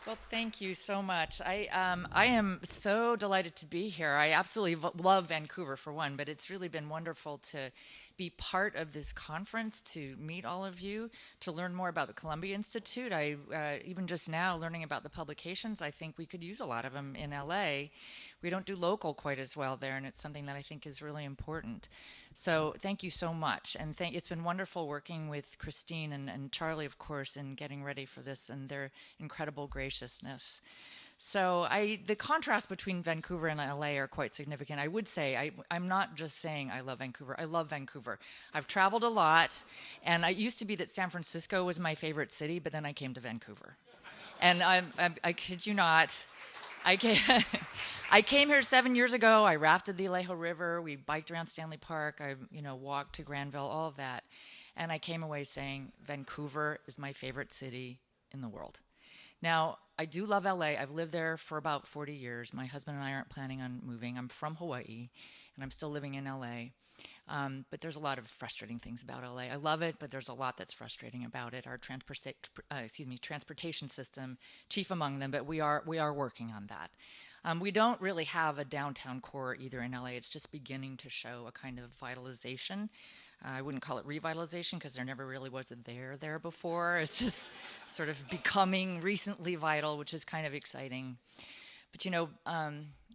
Well, thank you so much. I am so delighted to be here. I absolutely love Vancouver for one, but it's really been wonderful to be part of this conference, to meet all of you, to learn more about the Columbia Institute. I even just now learning about the publications. I think we could use a lot of them in LA. We don't do local quite as well there, and it's something that I think is really important. So thank you so much, and it's been wonderful working with Christine and Charlie, of course, in getting ready for this and their incredible graciousness. So the contrast between Vancouver and LA are quite significant. I would say I'm not just saying I love Vancouver. I love Vancouver. I've traveled a lot, and it used to be that San Francisco was my favorite city, but then I came to Vancouver, and I kid you not. I came, I came here 7 years ago. I rafted the Alejo River. We biked around Stanley Park. I, walked to Granville, all of that. And I came away saying, Vancouver is my favorite city in the world. Now, I do love LA. I've lived there for about 40 years. My husband and I aren't planning on moving. I'm from Hawaii, and I'm still living in LA. But there's a lot of frustrating things about LA. I love it, but there's a lot that's frustrating about it. Our transportation system, chief among them. But we are working on that. We don't really have a downtown core either in LA. It's just beginning to show a kind of vitalization. I wouldn't call it revitalization because there never really was a there before. It's just sort of becoming recently vital, which is kind of exciting. But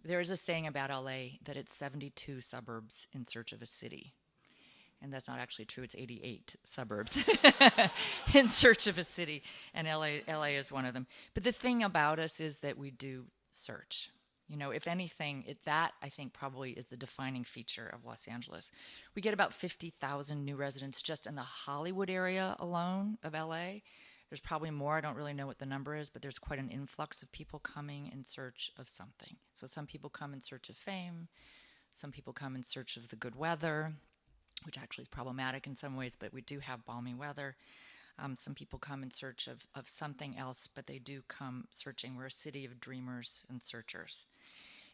there is a saying about LA that it's 72 suburbs in search of a city. And that's not actually true. It's 88 suburbs in search of a city. And LA is one of them. But the thing about us is that we do search. If anything, that I think probably is the defining feature of Los Angeles. We get about 50,000 new residents just in the Hollywood area alone of LA. There's probably more. I don't really know what the number is, but there's quite an influx of people coming in search of something. So some people come in search of fame. Some people come in search of the good weather, which actually is problematic in some ways, but we do have balmy weather. Some people come in search of something else, but they do come searching. We're a city of dreamers and searchers.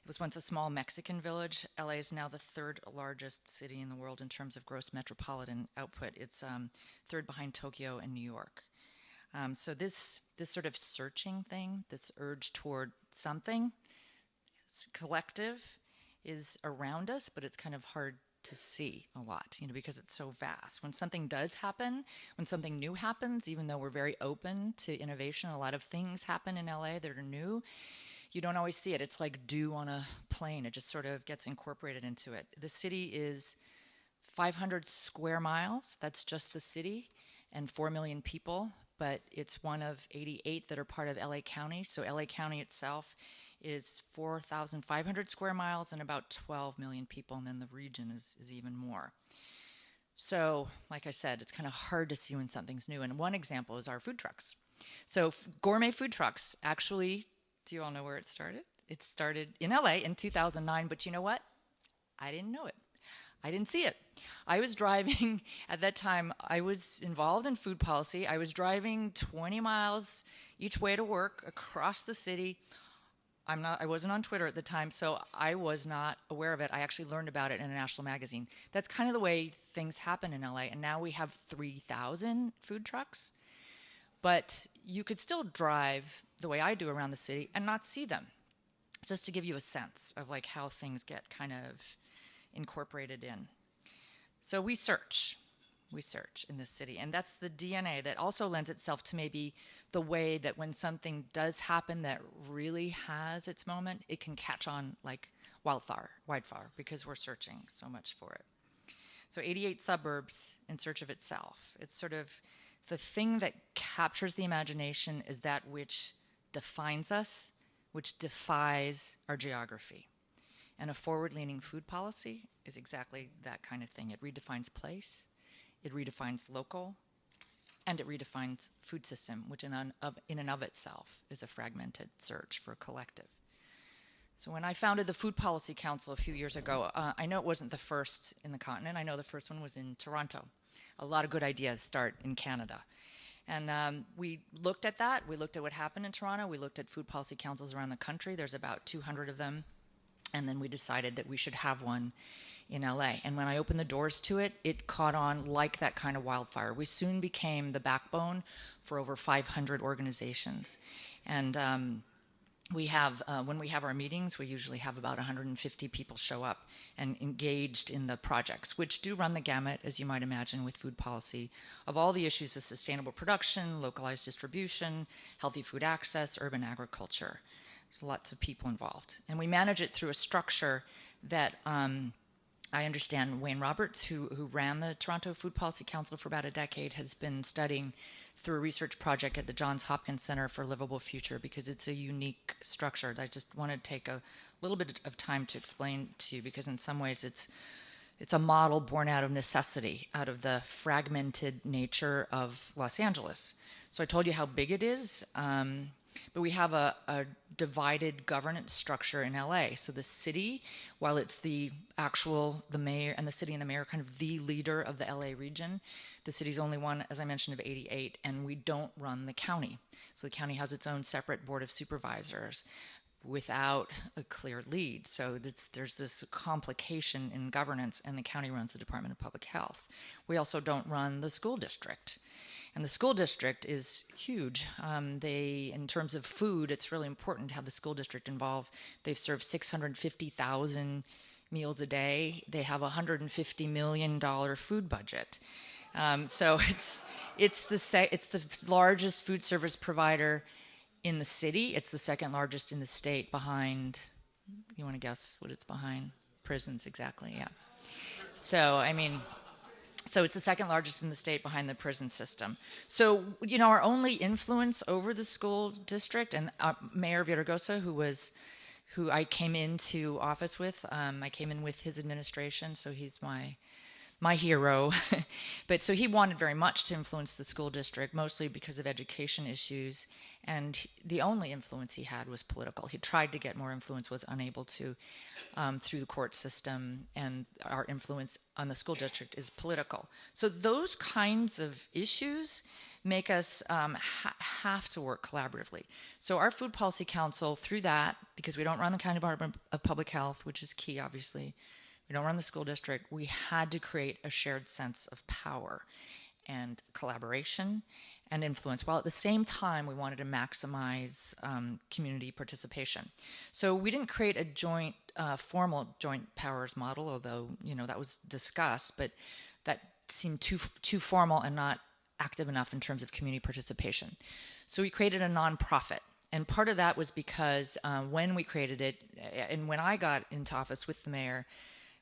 It was once a small Mexican village. LA is now the third largest city in the world in terms of gross metropolitan output. It's third behind Tokyo and New York. So this sort of searching thing, this urge toward something, it's collective, is around us, but it's kind of hard to see a lot, because it's so vast. When something does happen, when something new happens, even though we're very open to innovation, a lot of things happen in LA that are new. You don't always see it. It's like dew on a plane. It just sort of gets incorporated into it. The city is 500 square miles. That's just the city, and 4 million people. But it's one of 88 that are part of LA County. So LA County itself is 4,500 square miles and about 12 million people. And then the region is even more. So, like I said, it's kind of hard to see when something's new. And one example is our food trucks. So gourmet food trucks actually, do you all know where it started? It started in LA in 2009, but you know what? I didn't know it. I didn't see it. I was driving, at that time, I was involved in food policy. I was driving 20 miles each way to work across the city. I wasn't on Twitter at the time, so I was not aware of it. I actually learned about it in a national magazine. That's kind of the way things happen in LA, and now we have 3,000 food trucks. But you could still drive the way I do around the city and not see them, just to give you a sense of like how things get kind of incorporated in. So we search in this city, and that's the DNA that also lends itself to maybe the way that when something does happen that really has its moment, it can catch on like wildfire, because we're searching so much for it. So 88 suburbs in search of itself. It's sort of the thing that captures the imagination is that which defines us, which defies our geography. And a forward-leaning food policy is exactly that kind of thing. It redefines place, it redefines local, and it redefines food system, which in and of itself is a fragmented search for a collective. So when I founded the Food Policy Council a few years ago, I know it wasn't the first in the continent. I know the first one was in Toronto. A lot of good ideas start in Canada. And we looked at that. We looked at what happened in Toronto. We looked at food policy councils around the country. There's about 200 of them. And then we decided that we should have one in LA. And when I opened the doors to it, it caught on like that kind of wildfire. We soon became the backbone for over 500 organizations. And when we have our meetings, we usually have about 150 people show up and engaged in the projects, which do run the gamut, as you might imagine, with food policy, of all the issues of sustainable production, localized distribution, healthy food access, urban agriculture. There's lots of people involved. And we manage it through a structure that I understand Wayne Roberts, who ran the Toronto Food Policy Council for about a decade, has been studying through a research project at the Johns Hopkins Center for a Livable Future, because it's a unique structure. I just want to take a little bit of time to explain to you, because in some ways it's a model born out of necessity, out of the fragmented nature of Los Angeles. So I told you how big it is. But we have a divided governance structure in LA. So the city, while it's the mayor, and the city and the mayor are kind of the leader of the LA region, the city's only one, as I mentioned, of 88, and we don't run the county. So the county has its own separate board of supervisors without a clear lead. So there's this complication in governance, and the county runs the Department of Public Health. We also don't run the school district. And the school district is huge. In terms of food, it's really important to have the school district involved. They serve 650,000 meals a day. They have a $150 million food budget. So it's the largest food service provider in the city. It's the second largest in the state, behind. You want to guess what it's behind? Prisons, exactly. Yeah. So it's the second largest in the state, behind the prison system. So, our only influence over the school district, and Mayor Villaraigosa, who I came into office with, I came in with his administration, so he's my hero. But so he wanted very much to influence the school district, mostly because of education issues. And the only influence he had was political. He tried to get more influence, was unable to, through the court system. And our influence on the school district is political. So those kinds of issues make us have to work collaboratively. So our Food Policy Council, through that, because we don't run the County Department of Public Health, which is key, obviously, we don't run the school district, we had to create a shared sense of power and collaboration and influence, while at the same time we wanted to maximize community participation. So we didn't create a formal joint powers model, although that was discussed, but that seemed too formal and not active enough in terms of community participation. So we created a nonprofit. And part of that was because when we created it, and when I got into office with the mayor,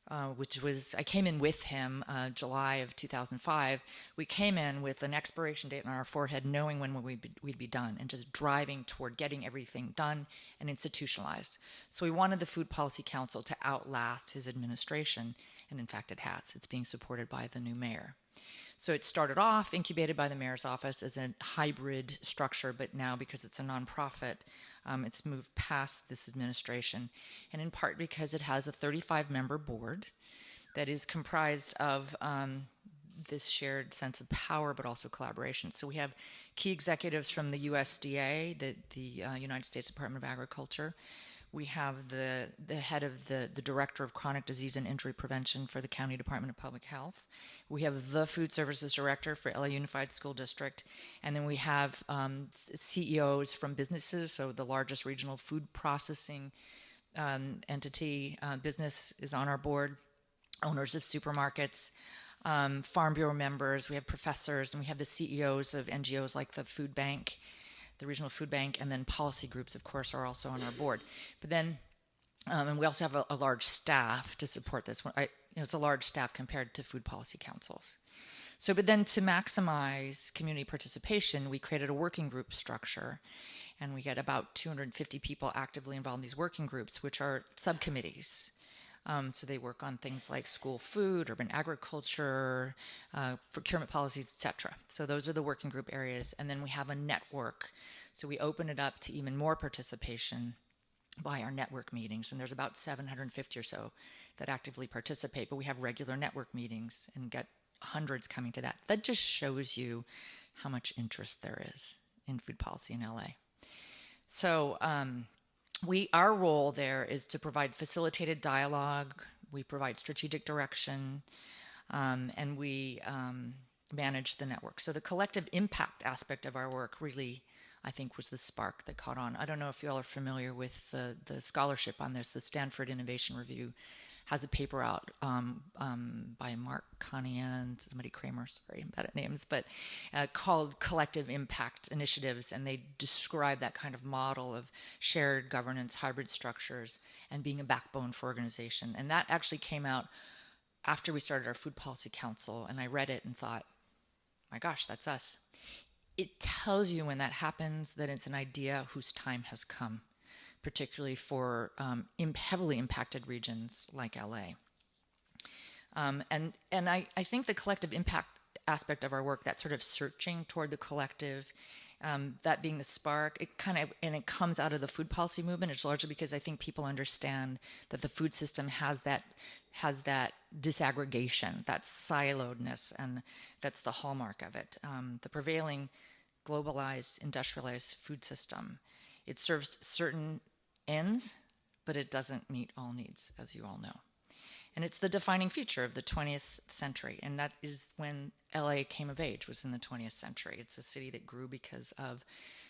I came in with him July of 2005. We came in with an expiration date on our forehead, knowing when we'd be done, and just driving toward getting everything done and institutionalized. So we wanted the Food Policy Council to outlast his administration, and in fact it has. It's being supported by the new mayor. So it started off incubated by the mayor's office as a hybrid structure, but now, because it's a nonprofit, it's moved past this administration, and in part because it has a 35-member board that is comprised of this shared sense of power, but also collaboration. So we have key executives from the USDA, the United States Department of Agriculture. We have the head of the Director of Chronic Disease and Injury Prevention for the County Department of Public Health. We have the Food Services Director for LA Unified School District. And then we have CEOs from businesses, so the largest regional food processing entity business is on our board, owners of supermarkets, Farm Bureau members. We have professors, and we have the CEOs of NGOs like the Food Bank, the Regional Food Bank, and then policy groups, of course, are also on our board. But then, and we also have a large staff to support this. It's a large staff compared to food policy councils. So, but then to maximize community participation, we created a working group structure, and we get about 250 people actively involved in these working groups, which are subcommittees. So they work on things like school food, urban agriculture, procurement policies, etc. So those are the working group areas. And then we have a network. So we open it up to even more participation by our network meetings. And there's about 750 or so that actively participate. But we have regular network meetings and get hundreds coming to that. That just shows you how much interest there is in food policy in LA. So Our role there is to provide facilitated dialogue. We provide strategic direction, and we manage the network. So the collective impact aspect of our work really, I think, was the spark that caught on. I don't know if you all are familiar with the scholarship on this. The Stanford Innovation Review has a paper out by Mark Kania and somebody Kramer, sorry, I'm bad at names, but called Collective Impact Initiatives. And they describe that kind of model of shared governance, hybrid structures, and being a backbone for organization. And that actually came out after we started our Food Policy Council. And I read it and thought, my gosh, that's us. It tells you when that happens that it's an idea whose time has come, particularly for heavily impacted regions like LA. And I think the collective impact aspect of our work, that sort of searching toward the collective, that being the spark, it comes out of the food policy movement. It's largely because I think people understand that the food system has that disaggregation, that siloedness, and that's the hallmark of it. The prevailing globalized, industrialized food system, it serves certain ends, but it doesn't meet all needs, as you all know. And it's the defining feature of the 20th century, and that is when LA came of age, was in the 20th century. It's a city that grew because of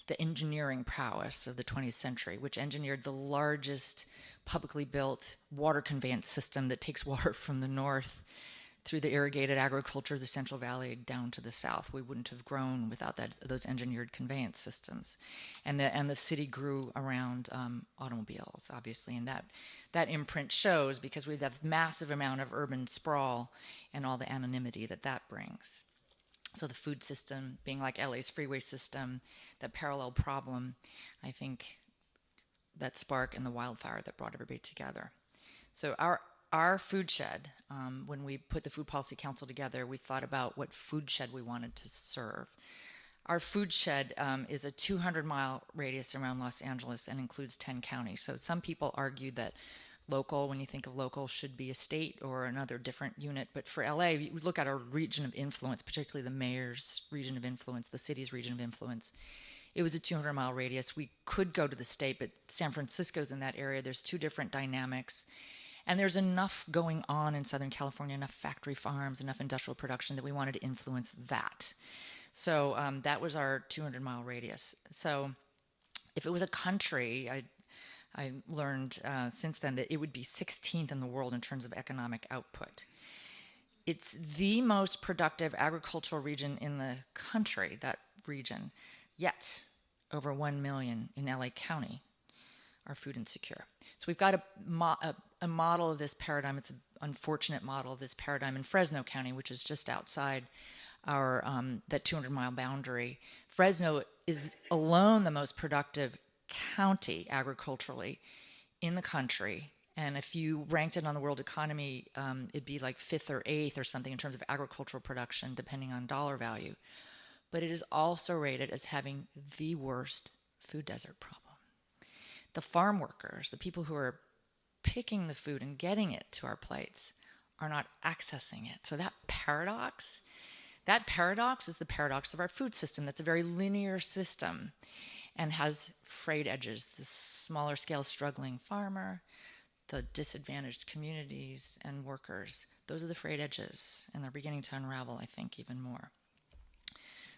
the engineering prowess of the 20th century, which engineered the largest publicly built water conveyance system that takes water from the north through the irrigated agriculture of the Central Valley down to the south. We wouldn't have grown without those engineered conveyance systems. And the city grew around automobiles, obviously, and that imprint shows because we have this massive amount of urban sprawl and all the anonymity that brings. So the food system being like LA's freeway system, that parallel problem, I think that spark and the wildfire that brought everybody together. So our food shed, when we put the Food Policy Council together, we thought about what food shed we wanted to serve. Our food shed is a 200-mile radius around Los Angeles and includes 10 counties. So some people argue that local, when you think of local, should be a state or another different unit. But for LA, we look at our region of influence, particularly the mayor's region of influence, the city's region of influence. It was a 200-mile radius. We could go to the state, but San Francisco's in that area. There's two different dynamics. And there's enough going on in Southern California, enough factory farms, enough industrial production that we wanted to influence that. So that was our 200-mile radius. So if it was a country, I learned since then that it would be 16th in the world in terms of economic output. It's the most productive agricultural region in the country, that region, yet over 1 million in LA County are food insecure. So we've got a model of this paradigm. It's an unfortunate model of this paradigm in Fresno County, which is just outside our that 200-mile boundary. Fresno is alone the most productive county agriculturally in the country. And if you ranked it on the world economy, it'd be like 5th or 8th or something in terms of agricultural production, depending on dollar value. But it is also rated as having the worst food desert problem. The farm workers, the people who are picking the food and getting it to our plates, are not accessing it. So that paradox is the paradox of our food system. That's a very linear system and has frayed edges. The smaller scale struggling farmer, the disadvantaged communities and workers, those are the frayed edges, and they're beginning to unravel, I think, even more.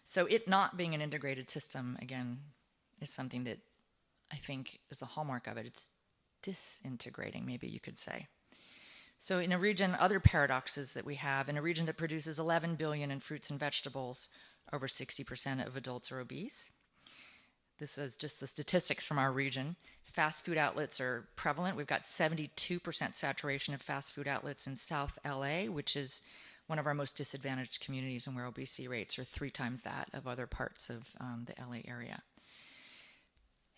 So it not being an integrated system, again, is something that I think is a hallmark of it. It's disintegrating, maybe you could say. So in a region, other paradoxes that we have, in a region that produces 11 billion in fruits and vegetables, over 60% of adults are obese. This is just the statistics from our region. Fast food outlets are prevalent. We've got 72% saturation of fast food outlets in South LA, which is one of our most disadvantaged communities and where obesity rates are 3 times that of other parts of the LA area.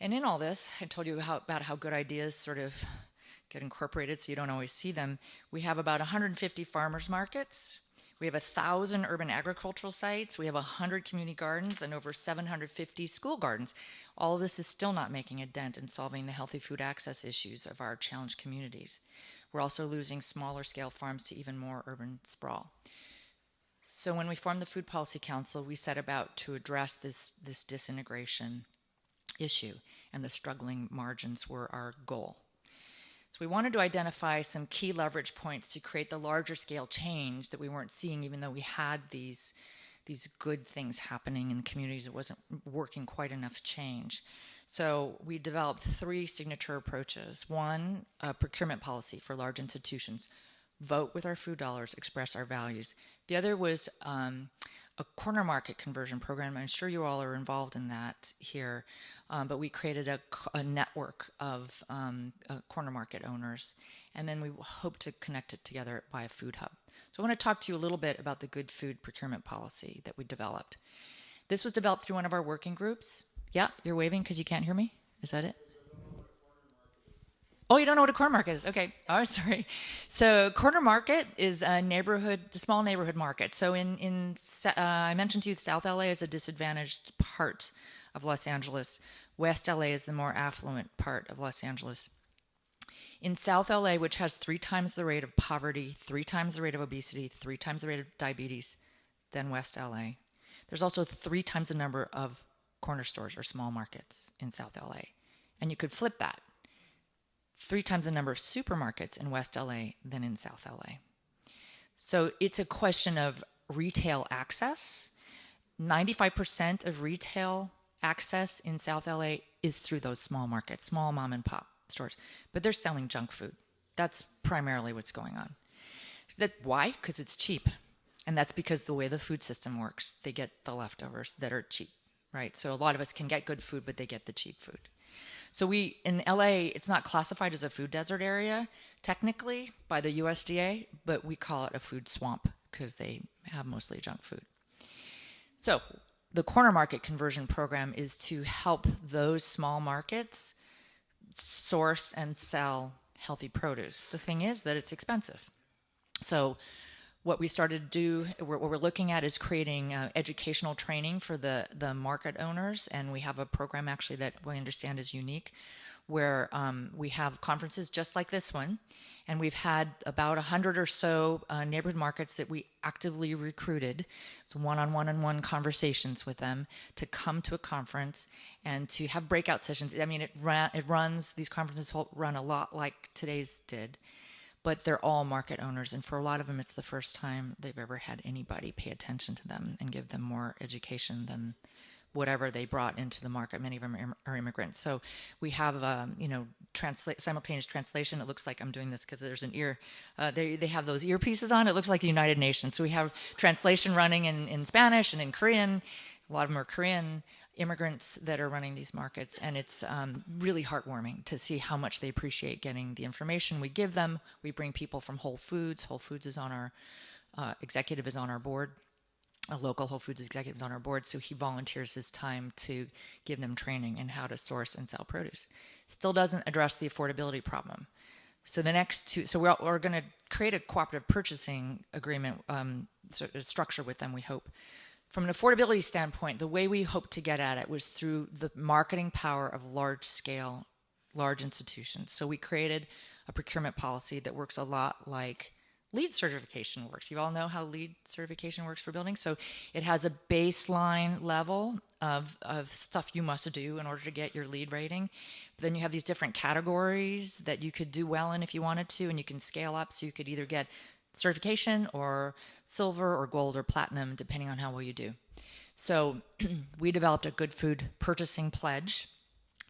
And in all this, I told you about how good ideas sort of get incorporated so you don't always see them. We have about 150 farmers markets. We have 1,000 urban agricultural sites. We have 100 community gardens and over 750 school gardens. All of this is still not making a dent in solving the healthy food access issues of our challenged communities. We're also losing smaller scale farms to even more urban sprawl. So when we formed the Food Policy Council, we set about to address this disintegration issue, and the struggling margins were our goal. So we wanted to identify some key leverage points to create the larger scale change that we weren't seeing, even though we had these good things happening in the communities. It wasn't working quite enough change. So we developed 3 signature approaches. One, a procurement policy for large institutions. Vote with our food dollars, express our values. The other was a corner market conversion program. I'm sure you all are involved in that here, but we created a network of corner market owners, and then we hope to connect it together by a food hub. So I want to talk to you a little bit about the good food procurement policy that we developed. This was developed through one of our working groups. Yeah, you're waving because you can't hear me? Is that it? Oh, you don't know what a corner market is? Okay. Oh, sorry. So corner market is a small neighborhood market. So I mentioned to you South LA is a disadvantaged part of Los Angeles. West LA is the more affluent part of Los Angeles. In South LA, which has 3 times the rate of poverty, 3 times the rate of obesity, 3 times the rate of diabetes than West LA, there's also 3 times the number of corner stores or small markets in South LA. And you could flip that. 3 times the number of supermarkets in West LA than in South LA. So it's a question of retail access. 95% of retail access in South LA is through those small markets, small mom and pop stores. But they're selling junk food. That's primarily what's going on. Why? Because it's cheap. And that's because the way the food system works, they get the leftovers that are cheap, right? So a lot of us can get good food, but they get the cheap food. So in LA, it's not classified as a food desert area, technically, by the USDA, but we call it a food swamp because they have mostly junk food. So the corner market conversion program is to help those small markets source and sell healthy produce. The thing is that it's expensive. So what we started to do, what we're looking at is creating educational training for the market owners. And we have a program actually that we understand is unique where we have conferences just like this one. And we've had about 100 or so neighborhood markets that we actively recruited. So one-on-one conversations with them to come to a conference and to have breakout sessions. I mean, these conferences run a lot like today's did. But they're all market owners. And for a lot of them, it's the first time they've ever had anybody pay attention to them and give them more education than whatever they brought into the market. Many of them are immigrants. So we have, simultaneous translation. It looks like I'm doing this because there's an ear. They have those earpieces on. It looks like the United Nations. So we have translation running in Spanish and in Korean. A lot of them are Korean immigrants that are running these markets, and it's really heartwarming to see how much they appreciate getting the information we give them. We bring people from Whole Foods. Whole Foods is on our executive is on our board. A local Whole Foods executive is on our board, so he volunteers his time to give them training in how to source and sell produce. Still doesn't address the affordability problem. So the next two, so we're going to create a cooperative purchasing agreement structure with them, we hope. From an affordability standpoint, the way we hoped to get at it was through the marketing power of large institutions. So we created a procurement policy that works a lot like LEED certification works. You all know how LEED certification works for buildings. So it has a baseline level of stuff you must do in order to get your LEED rating. But then you have these different categories that you could do well in if you wanted to, and you can scale up. So you could either get certification or silver or gold or platinum, depending on how well you do. So we developed a good food purchasing pledge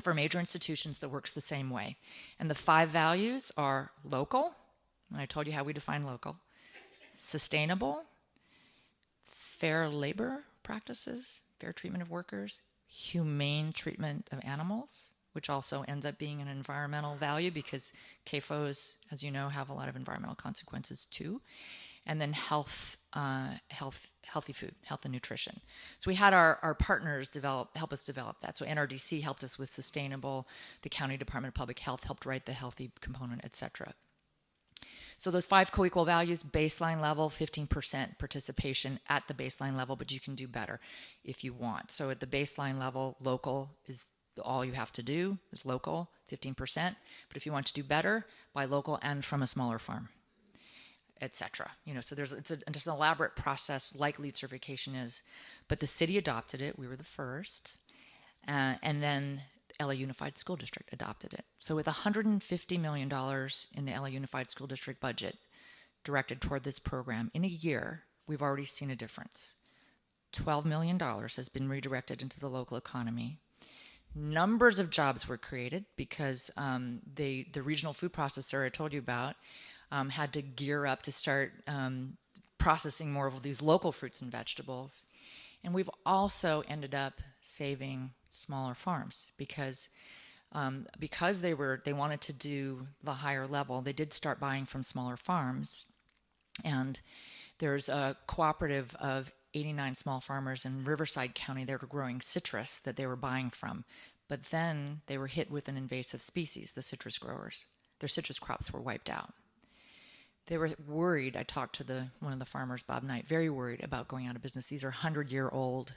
for major institutions that works the same way. And the 5 values are local, and I told you how we define local, sustainable, fair labor practices, fair treatment of workers, humane treatment of animals, which also ends up being an environmental value because CAFOs, as you know, have a lot of environmental consequences too. And then healthy food, health and nutrition. So we had our partners help us develop that. So NRDC helped us with sustainable, the County Department of Public Health helped write the healthy component, etc. So those 5 co-equal values, baseline level, 15% participation at the baseline level, but you can do better if you want. So at the baseline level, local is all you have to do is local, 15%. But if you want to do better, buy local and from a smaller farm, etc. So it's an elaborate process like LEED certification is. But the city adopted it. We were the first. And then LA Unified School District adopted it. So with $150 million in the LA Unified School District budget directed toward this program, in a year, we've already seen a difference. $12 million has been redirected into the local economy. Numbers of jobs were created because the regional food processor I told you about had to gear up to start processing more of these local fruits and vegetables. And we've also ended up saving smaller farms because they wanted to do the higher level. They did start buying from smaller farms, and there's a cooperative of 89 small farmers in Riverside County that were growing citrus that they were buying from. But then they were hit with an invasive species, the citrus growers. Their citrus crops were wiped out. They were worried. I talked to one of the farmers, Bob Knight, very worried about going out of business. These are 100-year-old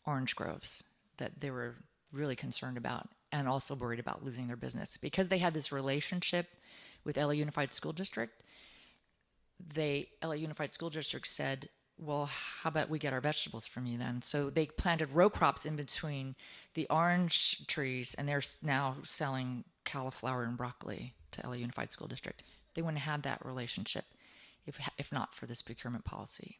orange groves that they were really concerned about, and also worried about losing their business. Because they had this relationship with LA Unified School District, LA Unified School District said, well, how about we get our vegetables from you then? So they planted row crops in between the orange trees, and they're now selling cauliflower and broccoli to LA Unified School District. They wouldn't have had that relationship if not for this procurement policy.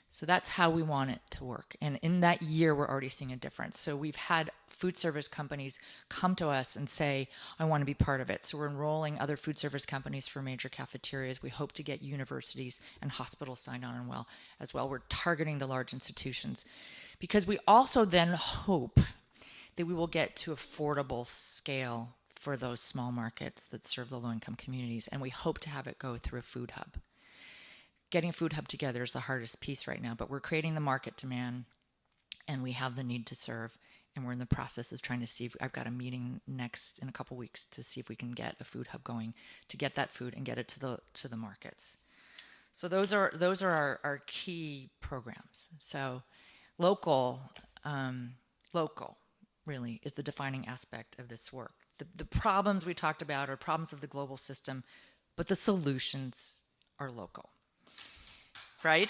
So that's how we want it to work. And in that year, we're already seeing a difference. So we've had food service companies come to us and say, I want to be part of it. So we're enrolling other food service companies for major cafeterias. We hope to get universities and hospitals signed on as well. We're targeting the large institutions because we also then hope that we will get to affordable scale for those small markets that serve the low-income communities. And we hope to have it go through a food hub. Getting a food hub together is the hardest piece right now, but we're creating the market demand, and we have the need to serve, and we're in the process of trying to see if I've got a meeting next in a couple weeks to see if we can get a food hub going to get that food and get it to the markets. So those are our key programs. So local really is the defining aspect of this work. The problems we talked about are problems of the global system, but the solutions are local. Right?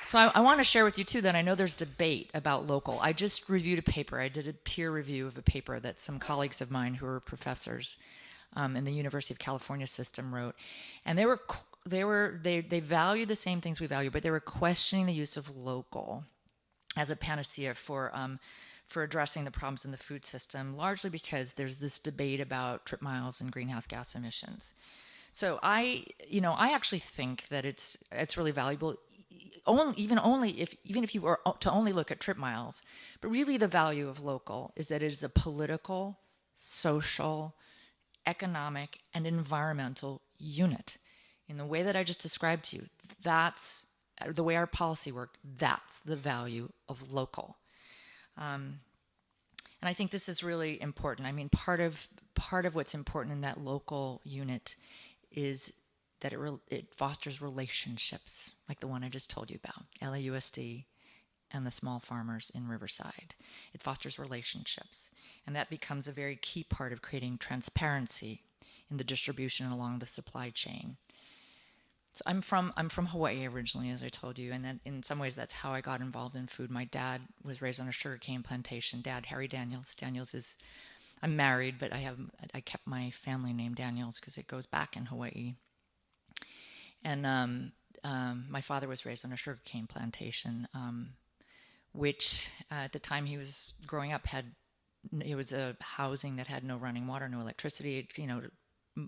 So I want to share with you, too, that I know there's debate about local. I just reviewed a paper. I did a peer review of a paper that some colleagues of mine who are professors in the University of California system wrote. And they value the same things we value, but they were questioning the use of local as a panacea for addressing the problems in the food system, largely because there's this debate about trip miles and greenhouse gas emissions. So I actually think that it's really valuable, even if you were to only look at trip miles. But really, the value of local is that it is a political, social, economic, and environmental unit. In the way that I just described to you, that's the way our policy worked. That's the value of local. And I think this is really important. I mean, part of what's important in that local unit is that it fosters relationships, like the one I just told you about, LAUSD and the small farmers in Riverside. It fosters relationships, and that becomes a very key part of creating transparency in the distribution along the supply chain. So I'm from Hawaii originally, as I told you, and then in some ways that's how I got involved in food. My dad was raised on a sugarcane plantation. Dad, Harry Daniels. I'm married, but I kept my family name Daniels because it goes back in Hawaii. And my father was raised on a sugarcane plantation, which at the time he was growing up it was a housing that had no running water, no electricity.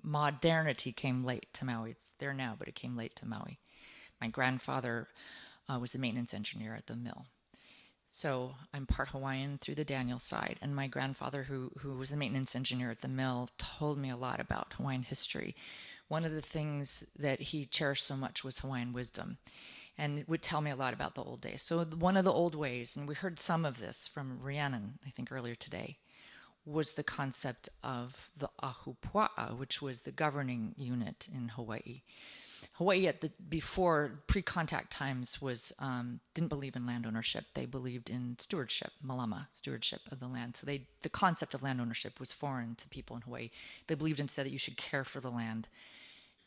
Modernity came late to Maui. It's there now, but it came late to Maui. My grandfather was the maintenance engineer at the mill. So I'm part Hawaiian through the Daniels side. And my grandfather, who was the maintenance engineer at the mill, told me a lot about Hawaiian history. One of the things that he cherished so much was Hawaiian wisdom, and would tell me a lot about the old days. So one of the old ways, and we heard some of this from Rhiannon, I think, earlier today, was the concept of the ahupua'a, which was the governing unit in Hawaii. Hawaii before pre-contact times didn't believe in land ownership. They believed in stewardship, malama, stewardship of the land. So the concept of land ownership was foreign to people in Hawaii. They believed instead that you should care for the land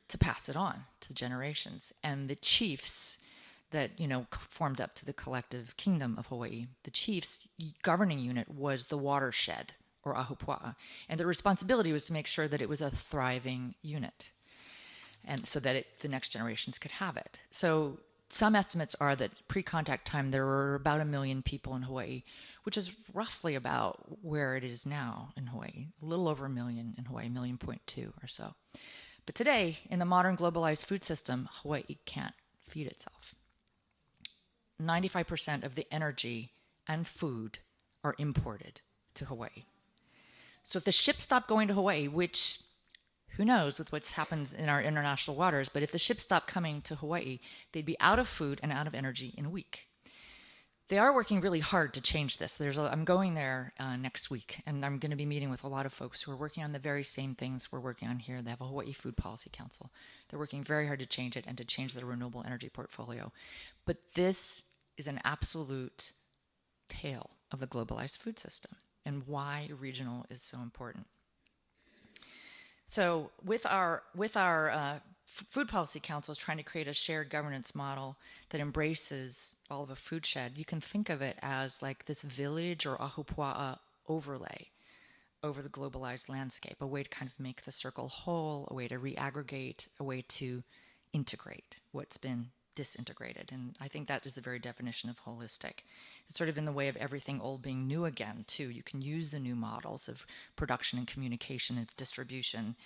to pass it on to the generations. And the chiefs, that, formed up to the collective kingdom of Hawaii. The chief's governing unit was the watershed, or Ahupua'a, and the responsibility was to make sure that it was a thriving unit, and so that the next generations could have it. So some estimates are that pre-contact time there were about 1 million people in Hawaii, which is roughly about where it is now in Hawaii, a little over 1 million in Hawaii, 1.2 million or so. But today, in the modern globalized food system, Hawaii can't feed itself. 95% of the energy and food are imported to Hawaii. So if the ships stop going to Hawaii, which who knows with what happens in our international waters, but if the ships stop coming to Hawaii, they'd be out of food and out of energy in a week. They are working really hard to change this. I'm going there next week, and I'm going to be meeting with a lot of folks who are working on the very same things we're working on here. They have a Hawaii Food Policy Council. They're working very hard to change it and to change the renewable energy portfolio. But this is an absolute tale of the globalized food system and why regional is so important. So with our Food Policy Council is trying to create a shared governance model that embraces all of a food shed. You can think of it as like this village or ahupua'a overlay over the globalized landscape, a way to kind of make the circle whole, a way to reaggregate, a way to integrate what's been disintegrated. And I think that is the very definition of holistic. It's sort of in the way of everything old being new again, too. You can use the new models of production and communication and distribution,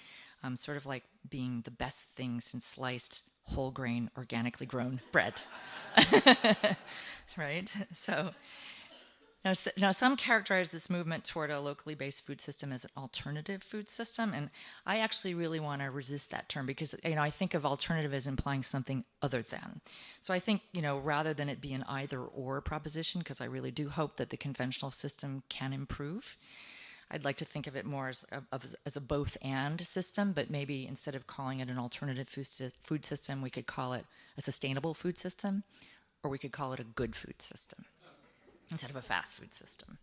sort of like being the best thing since sliced whole grain, organically grown bread. Right? So now some characterize this movement toward a locally based food system as an alternative food system, and I actually really want to resist that term because I think of alternative as implying something other than. So I think rather than it be an either or proposition, because I really do hope that the conventional system can improve, I'd like to think of it more as a both and system, but maybe instead of calling it an alternative food system, we could call it a sustainable food system, or we could call it a good food system instead of a fast food system.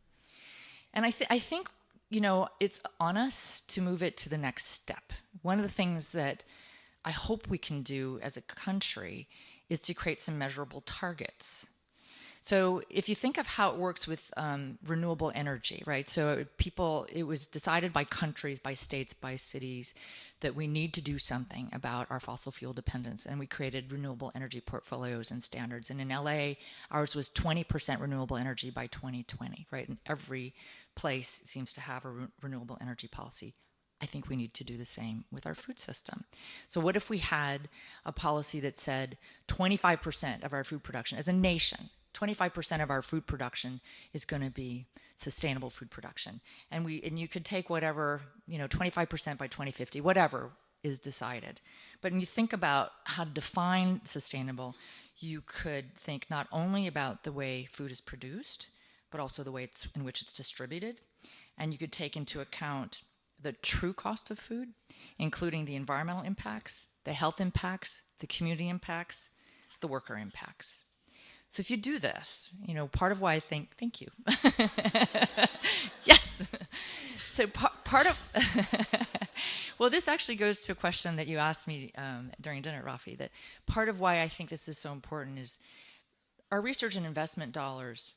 And I think, it's on us to move it to the next step. One of the things that I hope we can do as a country is to create some measurable targets. So if you think of how it works with renewable energy, right? So it was decided by countries, by states, by cities that we need to do something about our fossil fuel dependence. And we created renewable energy portfolios and standards. And in LA, ours was 20% renewable energy by 2020, right? And every place seems to have a renewable energy policy. I think we need to do the same with our food system. So what if we had a policy that said 25% of our food production as a nation, 25% of our food production is going to be sustainable food production. And you could take whatever, 25% by 2050, whatever is decided. But when you think about how to define sustainable, you could think not only about the way food is produced, but also the way in which it's distributed. And you could take into account the true cost of food, including the environmental impacts, the health impacts, the community impacts, the worker impacts. So if you do this, part of why I think, thank you. Yes. So part of, well, this actually goes to a question that you asked me during dinner, Rafi, that part of why I think this is so important is our research and investment dollars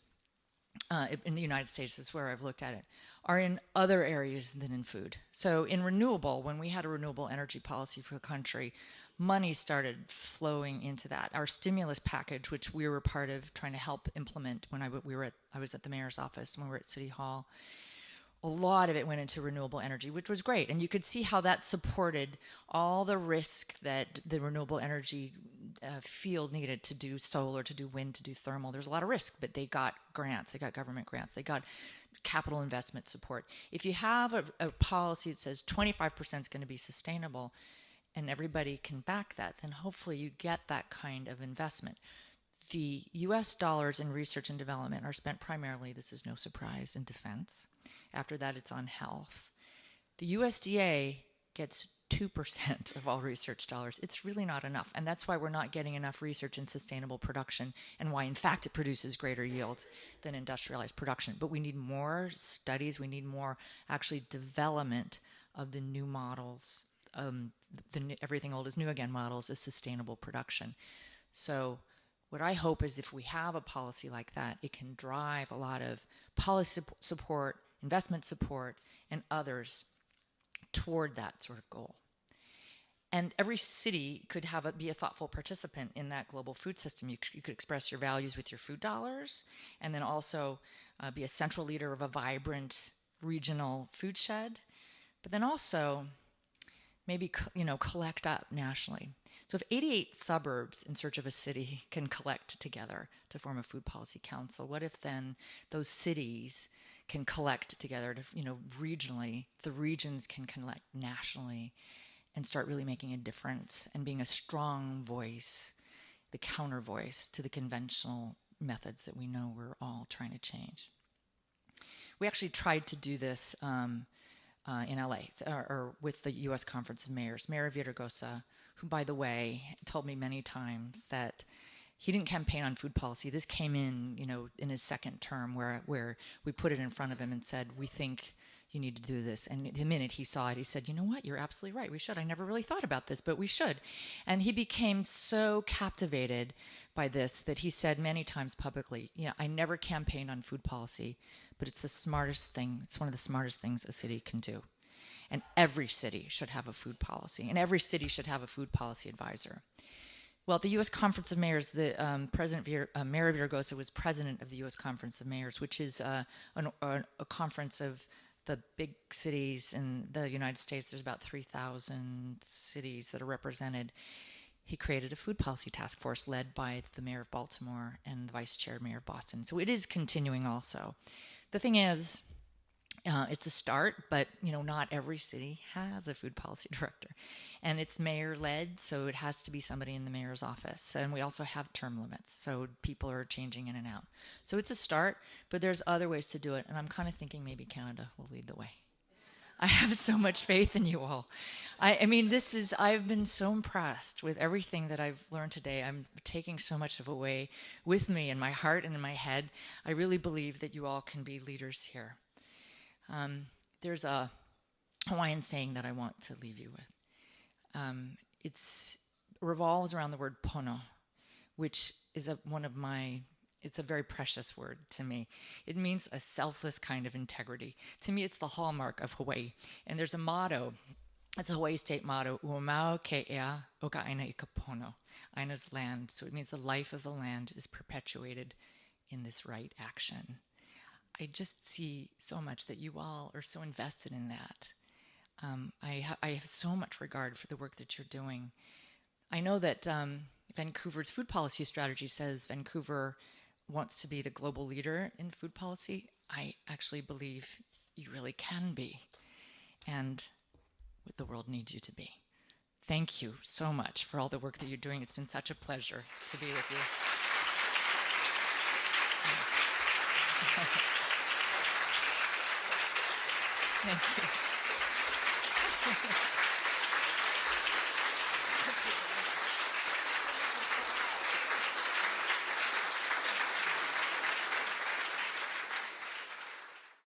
in the United States is where I've looked at it, are in other areas than in food. So in renewable, when we had a renewable energy policy for the country, money started flowing into that. Our stimulus package, which we were part of trying to help implement when I was at the mayor's office, when we were at City Hall, a lot of it went into renewable energy, which was great. And you could see how that supported all the risk that the renewable energy field needed to do solar, to do wind, to do thermal. There's a lot of risk, but they got grants, they got government grants, they got capital investment support. If you have a policy that says 25% is going to be sustainable and everybody can back that, then hopefully you get that kind of investment. The US dollars in research and development are spent primarily, this is no surprise, in defense. After that, it's on health. The USDA gets 2% of all research dollars. It's really not enough. And that's why we're not getting enough research in sustainable production and why, in fact, it produces greater yields than industrialized production. But we need more studies. We need more actually development of the new models. Everything old is new again models is sustainable production. So what I hope is if we have a policy like that, it can drive a lot of policy support, investment support, and others toward that sort of goal. And every city could be a thoughtful participant in that global food system. You could express your values with your food dollars, and then also be a central leader of a vibrant regional food shed, but then also maybe collect up nationally. So if 88 suburbs in search of a city can collect together to form a food policy council, what if then those cities can collect together to, regionally, the regions can collect nationally and start really making a difference and being a strong voice, the counter voice to the conventional methods that we know we're all trying to change. We actually tried to do this in LA, or with the U.S. Conference of Mayors. Mayor Villaraigosa, who, by the way, told me many times that he didn't campaign on food policy. This came in, in his second term, where we put it in front of him and said, we think you need to do this. And the minute he saw it, he said, you know what, you're absolutely right. We should. I never really thought about this, but we should. And he became so captivated by this that he said many times publicly, I never campaigned on food policy, but it's the smartest thing. It's one of the smartest things a city can do. And every city should have a food policy, and every city should have a food policy advisor. Well, at the U.S. Conference of Mayors, the Mayor Villaraigosa was president of the U.S. Conference of Mayors, which is a conference of the big cities in the United States. There's about 3,000 cities that are represented. He created a food policy task force led by the mayor of Baltimore and the vice chair mayor of Boston. So it is continuing also. The thing is, it's a start, but not every city has a food policy director. And it's mayor-led, so it has to be somebody in the mayor's office. And we also have term limits, so people are changing in and out. So it's a start, but there's other ways to do it. And I'm kind of thinking maybe Canada will lead the way. I have so much faith in you all. I've been so impressed with everything that I've learned today. I'm taking so much of away with me in my heart and in my head. I really believe that you all can be leaders here. There's a Hawaiian saying that I want to leave you with. It revolves around the word pono, which is it's a very precious word to me. It means a selfless kind of integrity. To me, it's the hallmark of Hawaii. And there's a motto. It's a Hawaii state motto, Uamau ke ea o ka aina I ka pono. Aina's land. So it means the life of the land is perpetuated in this right action. I just see so much that you all are so invested in that. I have so much regard for the work that you're doing. I know that Vancouver's food policy strategy says Vancouver wants to be the global leader in food policy. I actually believe you really can be, and what the world needs you to be. Thank you so much for all the work that you're doing. It's been such a pleasure to be with you. Thank you.